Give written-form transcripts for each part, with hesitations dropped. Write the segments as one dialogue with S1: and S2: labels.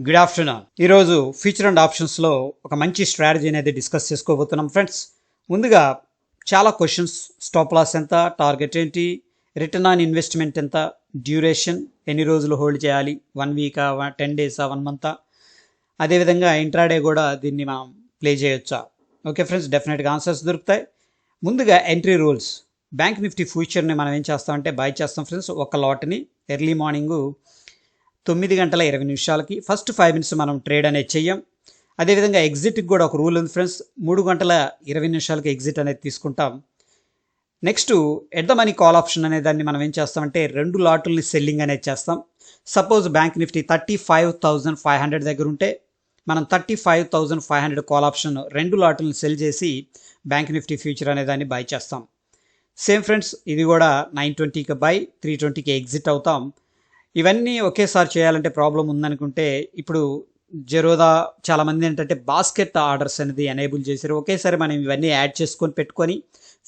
S1: Good afternoon. ఈరోజు future and ఆప్షన్స్లో ఒక మంచి స్ట్రాటజీ అనేది డిస్కస్ చేసుకోబోతున్నాం ఫ్రెండ్స్. ముందుగా చాలా క్వశ్చన్స్, స్టాప్ లాస్ ఎంత, టార్గెట్ ఏంటి, రిటర్న్ ఆన్ ఇన్వెస్ట్మెంట్ ఎంత, డ్యూరేషన్ ఎన్ని రోజులు హోల్డ్ చేయాలి, 1 వీకా, 10 డేసా, 1 మంతా, అదేవిధంగా ఇంట్రాడే కూడా దీన్ని మనం ప్లే చేయొచ్చా. ఓకే ఫ్రెండ్స్, డెఫినెట్గా ఆన్సర్స్ దొరుకుతాయి. ముందుగా ఎంట్రీ రూల్స్. బ్యాంక్ నిఫ్టీ ఫ్యూచర్ని మనం ఏం చేస్తామంటే బై చేస్తాం ఫ్రెండ్స్. ఒక లాట్ని ఎర్లీ మార్నింగు 9:20 ఫస్ట్ 5 మినిట్స్ మనం ట్రేడ్ అనేది చెయ్యం. అదేవిధంగా ఎగ్జిట్కి కూడా ఒక రూల్ ఉంది ఫ్రెండ్స్, 3:20 ఎగ్జిట్ అనేది తీసుకుంటాం. Next at the money call option అనే దాన్ని మనం ఏం చేస్తామంటే 2 లాటుల్ని సెల్లింగ్ అనేది చేస్తాం. సపోజ్ బ్యాంక్ నిఫ్టీ 35,500 దగ్గర ఉంటే మనం 35,500 కాల్ ఆప్షన్ 2 లాటుల్ని సెల్ చేసి బ్యాంక్ నిఫ్టీ ఫ్యూచర్ అనే దాన్ని బై చేస్తాం. సేమ్ ఫ్రెండ్స్, ఇది కూడా 9:20కి బై, 3:20కి ఎగ్జిట్ అవుతాం. ఇవన్నీ ఒకేసారి చేయాలంటే ప్రాబ్లం ఉందనుకుంటే ఇప్పుడు జెరోదా చాలామంది ఏంటంటే బాస్కెట్ ఆర్డర్స్ అనేది ఎనేబుల్ చేశారు. ఒకేసారి మనం ఇవన్నీ యాడ్ చేసుకొని పెట్టుకొని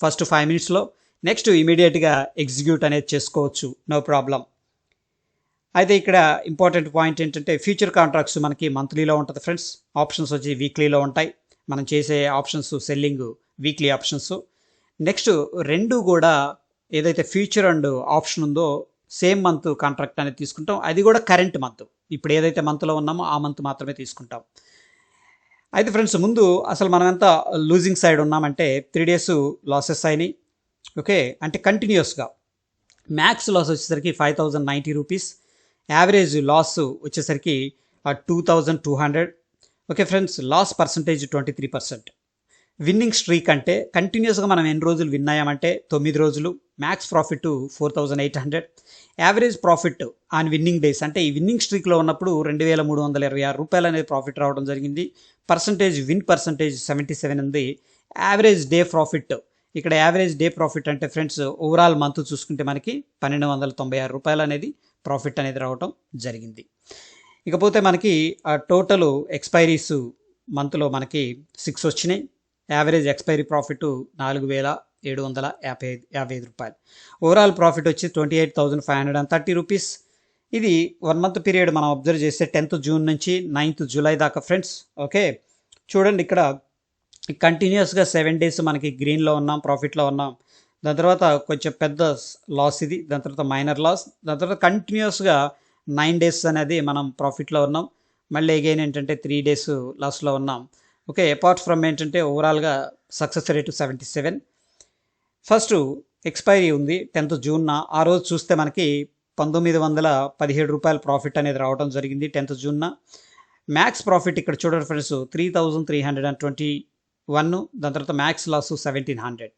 S1: ఫస్ట్ 5 మినిట్స్లో నెక్స్ట్ ఇమీడియట్గా ఎగ్జిక్యూట్ అనేది చేసుకోవచ్చు, నో ప్రాబ్లం. అయితే ఇక్కడ ఇంపార్టెంట్ పాయింట్ ఏంటంటే ఫ్యూచర్ కాంట్రాక్ట్స్ మనకి మంత్లీలో ఉంటుంది ఫ్రెండ్స్, ఆప్షన్స్ వచ్చి వీక్లీలో ఉంటాయి. మనం చేసే options selling weekly options. Next 2 కూడా ఏదైతే ఫ్యూచర్ అండ్ ఆప్షన్ ఉందో సేమ్ మంత్ కాంట్రాక్ట్ అనేది తీసుకుంటాం. అది కూడా కరెంట్ మంత్, ఇప్పుడు ఏదైతే మంత్లో ఉన్నామో ఆ మంత్ మాత్రమే తీసుకుంటాం. అయితే ఫ్రెండ్స్, ముందు అసలు మనం ఎంత లూజింగ్ సైడ్ ఉన్నామంటే 3 డేస్ లాసెస్ అయినాయి. ఓకే, అంటే కంటిన్యూస్గా మ్యాక్స్ లాస్ వచ్చేసరికి 5,090 రూపీస్, యావరేజ్ లాస్ వచ్చేసరికి 2,200. Okay friends, loss percentage 23%. Winning streak అంటే కంటిన్యూస్గా మనం ఎన్ని రోజులు విన్ అయ్యామంటే 9 రోజులు. Max profit 4,800. Average profit on winning days అంటే ఈ విన్నింగ్ స్ట్రీక్లో ఉన్నప్పుడు 2,326 రూపాయలు అనేది ప్రాఫిట్ రావడం జరిగింది. పర్సంటేజ్ విన్ పర్సంటేజ్ 77 ఉంది. యావరేజ్ డే ప్రాఫిట్, ఇక్కడ యావరేజ్ డే ప్రాఫిట్ అంటే ఫ్రెండ్స్ ఓవరాల్ మంత్ చూసుకుంటే మనకి 1,296 రూపాయలు అనేది ప్రాఫిట్ అనేది రావడం జరిగింది. ఇకపోతే మనకి టోటల్ ఎక్స్పైరీస్ మంత్లో మనకి 6 వచ్చినాయి. యావరేజ్ ఎక్స్పైరీ ప్రాఫిట్ 4,755 రూపాయలు. ఓవరాల్ ప్రాఫిట్ వచ్చి 28,530 రూపీస్. ఇది 1 మంత్ పీరియడ్ మనం అబ్జర్వ్ చేస్తే 10th జూన్ నుంచి 9th జూలై దాకా ఫ్రెండ్స్. ఓకే, చూడండి ఇక్కడ కంటిన్యూస్గా 7 డేస్ మనకి గ్రీన్లో ఉన్నాం, ప్రాఫిట్లో ఉన్నాం. దాని తర్వాత కొంచెం పెద్ద లాస్ ఇది, దాని తర్వాత మైనర్ లాస్, దాని తర్వాత కంటిన్యూస్గా 9 డేస్ అనేది మనం ప్రాఫిట్లో ఉన్నాం. మళ్ళీ అగైన్ ఏంటంటే 3 డేస్ లాస్లో ఉన్నాం. ఓకే, అపార్ట్ ఫ్రమ్ ఏంటంటే ఓవరాల్గా సక్సెస్ రేటు 77. ఫస్ట్ ఎక్స్పైరీ ఉంది 10th జూన్న. ఆ రోజు చూస్తే మనకి 1,917 రూపాయల ప్రాఫిట్ అనేది రావడం జరిగింది 10th జూన్న. మ్యాక్స్ ప్రాఫిట్ ఇక్కడ చూడండి ఫ్రెండ్స్ 3,321. దాని తర్వాత మ్యాక్స్ లాస్ 1,700.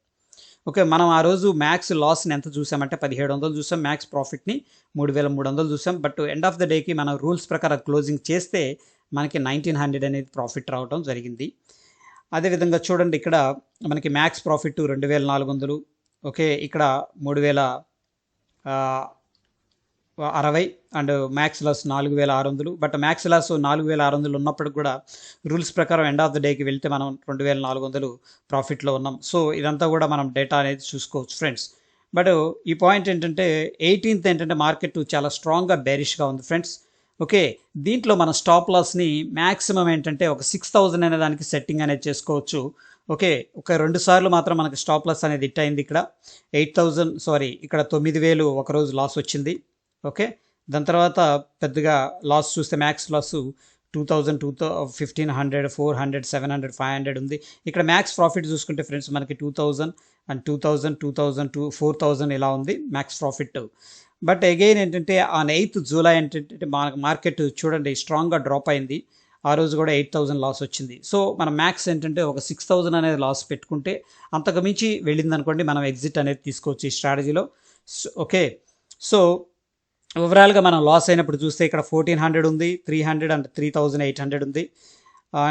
S1: ఓకే, మనం ఆ రోజు మ్యాక్స్ లాస్ని ఎంత చూసామంటే 1,700 చూసాం, మ్యాక్స్ ప్రాఫిట్ని 3,300 చూసాం. బట్ ఎండ్ ఆఫ్ ద డేకి మనం రూల్స్ ప్రకారం క్లోజింగ్ చేస్తే మనకి 1,900 అనేది ప్రాఫిట్ రావడం జరిగింది. అదేవిధంగా చూడండి ఇక్కడ మనకి మ్యాక్స్ ప్రాఫిట్ 2,400. ఓకే, ఇక్కడ 3,060 and max loss 4,600. But max loss 4,600 ఉన్నప్పటికి కూడా రూల్స్ ప్రకారం ఎండ్ ఆఫ్ ద డేకి వెళ్తే మనం 2,400 ప్రాఫిట్లో ఉన్నాం. సో ఇదంతా కూడా మనం డేటా అనేది చూసుకోవచ్చు ఫ్రెండ్స్. బట్ ఈ పాయింట్ ఏంటంటే 18th ఏంటంటే మార్కెట్ చాలా స్ట్రాంగ్గా బేరిష్గా ఉంది ఫ్రెండ్స్. ఓకే, దీంట్లో మన స్టాప్ లాస్ని మ్యాక్సిమం ఏంటంటే ఒక 6,000 అనే దానికి సెట్టింగ్ అనేది చేసుకోవచ్చు. ఓకే, ఒక 2 సార్లు మాత్రం మనకి స్టాప్ లాస్ అనేది హిట్ అయింది. ఇక్కడ 8,000 ఇక్కడ 9,000 ఒకరోజు లాస్ వచ్చింది. ఓకే, దాని తర్వాత పెద్దగా లాస్ చూస్తే మ్యాక్స్ లాస్ 2,000, 1,500, 400, 700, 500 ఉంది. ఇక్కడ మ్యాక్స్ ప్రాఫిట్ చూసుకుంటే ఫ్రెండ్స్ మనకి 2,000 అండ్ 2,000, 2,000, 4,000 ఇలా ఉంది మ్యాక్స్ ప్రాఫిట్. బట్ అగైన్ ఏంటంటే ఆన్ 8th జూలై ఏంటంటే మార్కెట్ చూడండి స్ట్రాంగ్గా డ్రాప్ అయింది. ఆ రోజు కూడా 8,000 లాస్ వచ్చింది. సో మన మ్యాక్స్ ఏంటంటే ఒక 6,000 అనేది లాస్ పెట్టుకుంటే అంతకు మించి వెళ్ళిందనుకోండి మనం ఎగ్జిట్ అనేది తీసుకోవచ్చు ఈ స్ట్రాటజీలో. ఓకే, సో ఓవరాల్గా మనం లాస్ అయినప్పుడు చూస్తే ఇక్కడ 1,400 ఉంది, 300 అండ్ 3,800 ఉంది.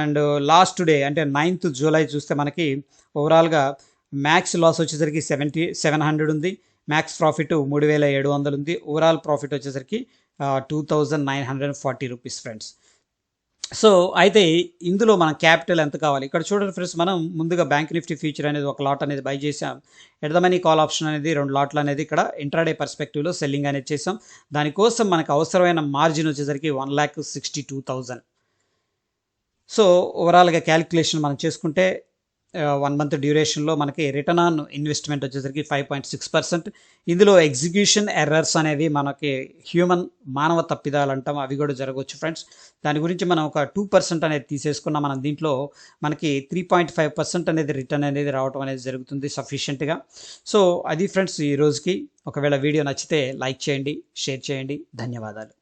S1: అండ్ లాస్ట్ డే అంటే 9th జూలై చూస్తే మనకి ఓవరాల్గా మ్యాక్స్ లాస్ వచ్చేసరికి 700 ఉంది, మ్యాక్స్ ప్రాఫిట్ 3,700 ఉంది. ఓవరాల్ ప్రాఫిట్ వచ్చేసరికి 2,940 రూపీస్ ఫ్రెండ్స్. సో అయితే ఇందులో మన క్యాపిటల్ ఎంత కావాలి ఇక్కడ చూడండి ఫ్రెండ్స్, మనం ముందుగా బ్యాంక్ నిఫ్టీ ఫ్యూచర్ అనేది ఒక లాట్ అనేది బై చేసాం. At the money call option అనేది 2 లాట్లు అనేది ఇక్కడ ఇంట్రాడే పర్స్పెక్టివ్లో సెల్లింగ్ అనేది చేసాం. దానికోసం మనకు అవసరమైన మార్జిన్ వచ్చేసరికి 1,62,000. సో ఓవరాల్గా క్యాలిక్యులేషన్ మనం చేసుకుంటే 1 మంత్ డ్యూరేషన్లో మనకి రిటర్న్ ఆన్ ఇన్వెస్ట్మెంట్ వచ్చేసరికి 5.6%. ఇందులో ఎగ్జిక్యూషన్ ఎర్రర్స్ అనేవి మనకి మానవ తప్పిదాలు అంటాం, అవి కూడా జరగవచ్చు ఫ్రెండ్స్. దాని గురించి మనం ఒక 2% అనేది తీసేసుకున్న మనం దీంట్లో మనకి 3.5% అనేది రిటర్న్ అనేది రావడం అనేది జరుగుతుంది సఫిషియెంట్గా. సో అది ఫ్రెండ్స్ ఈ రోజుకి. ఒకవేళ వీడియో నచ్చితే లైక్ చేయండి, షేర్ చేయండి. ధన్యవాదాలు.